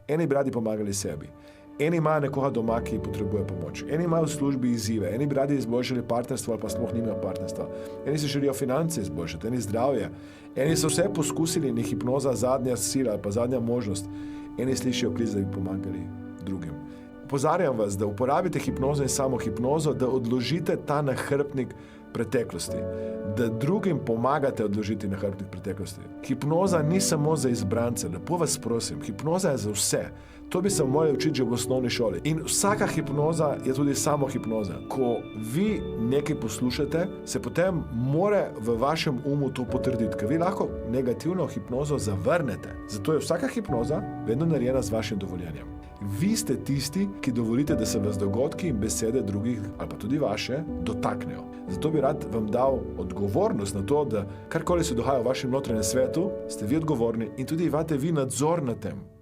Eni bi radi pomagali sebi. Eni imajo nekoga doma, ki potrebuje pomoč. Eni imajo v službi izzive. Eni bi radi izboljšali partnerstvo ali pa sploh nimajo partnerstva. Eni si želijo finance izboljšati, eni zdravje. Eni so vse poskusili in je hipnoza zadnja sila ali pa zadnja možnost. Eni slišijo klic, da bi pomagali drugim. Opozarjam vas, da uporabite hipnozo in samo hipnozo, da odložite ta nahrbtnik preteklosti, da drugim pomagate odložiti nahrbtnik preteklosti. Hipnoza ni samo za izbrance, lepo vas prosim, hipnoza je za vse. To bi se morali učiti že v osnovni šoli. In vsaka hipnoza je tudi samo hipnoza. Ko vi nekaj poslušate, se potem more v vašem umu to potrditi, ker vi lahko negativno hipnozo zavrnete. Zato je vsaka hipnoza vedno narejena z vašim dovoljenjem. Vi ste tisti, ki dovolite, da se vas dogodki in besede drugih, ali pa tudi vaše, dotaknejo. Zato bi rad vam dal odgovornost na to, da karkoli se dogaja v vašem notranjem svetu, ste vi odgovorni in tudi imate vi nadzor nad tem.